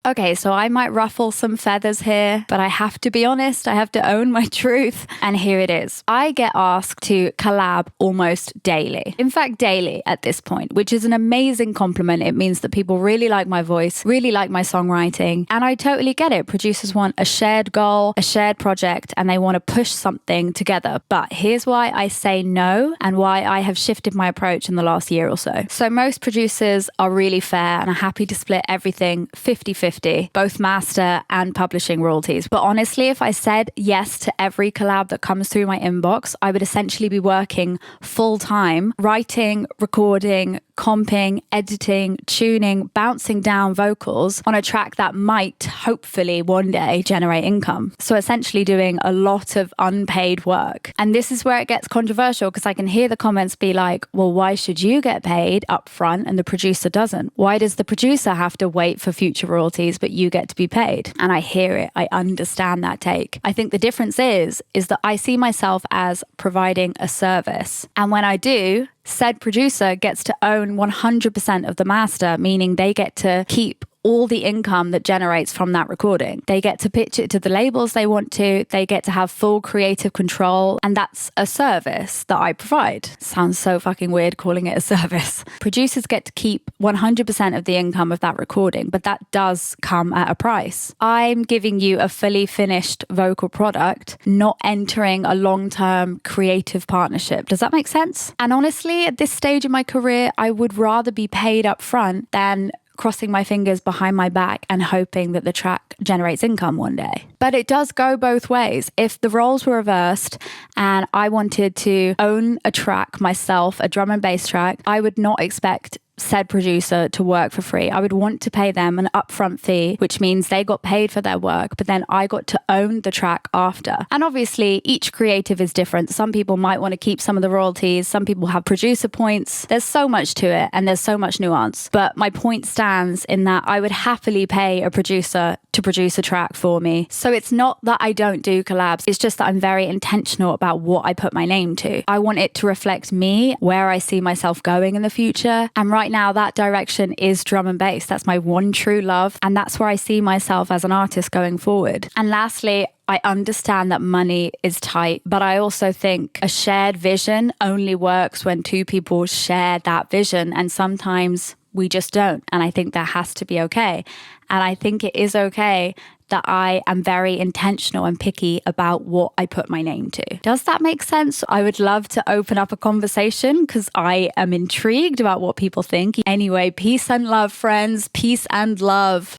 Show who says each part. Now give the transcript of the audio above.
Speaker 1: Okay, so I might ruffle some feathers here, but I have to be honest, I have to own my truth. And here it is. I get asked to collab almost daily. In fact, daily at this point, which is an amazing compliment. It means that people really like my voice, really like my songwriting. And I totally get it. Producers want a shared goal, a shared project, and they want to push something together. But here's why I say no and why I have shifted my approach in the last year or so. So most producers are really fair and are happy to split everything 50-50, both master and publishing royalties. But honestly, if I said yes to every collab that comes through my inbox, I would essentially be working full time, writing, recording, comping, editing, tuning, bouncing down vocals on a track that might hopefully one day generate income. So essentially doing a lot of unpaid work. And this is where it gets controversial because I can hear the comments be like, well, why should you get paid up front and the producer doesn't? Why does the producer have to wait for future royalties but you get to be paid? And I hear it. I understand that take. I think the difference is that I see myself as providing a service. And when I do, said producer gets to own 100% of the master, meaning they get to keep all the income that generates from that recording. They get to pitch it to the labels they want to. They get to have full creative control. And that's a service that I provide. Sounds so fucking weird calling it a service. Producers get to keep 100% of the income of that recording, but that does come at a price. I'm giving you a fully finished vocal product, not entering a long-term creative partnership. Does that make sense? And honestly, at this stage in my career, I would rather be paid up front than crossing my fingers behind my back and hoping that the track generates income one day. But it does go both ways. If the roles were reversed and I wanted to own a track myself, a drum and bass track, I would not expect said producer to work for free. I would want to pay them an upfront fee, which means they got paid for their work, but then I got to own the track after. And obviously, each creative is different. Some people might want to keep some of the royalties. Some people have producer points. There's so much to it and there's so much nuance. But my point stands in that I would happily pay a producer to produce a track for me. So it's not that I don't do collabs. It's just that I'm very intentional about what I put my name to. I want it to reflect me, where I see myself going in the future. And right now, that direction is drum and bass. That's my one true love. And that's where I see myself as an artist going forward. And lastly, I understand that money is tight, but I also think a shared vision only works when two people share that vision. And sometimes we just don't. And I think that has to be okay. And I think it is okay that I am very intentional and picky about what I put my name to. Does that make sense? I would love to open up a conversation because I am intrigued about what people think. Anyway, peace and love, friends. Peace and love.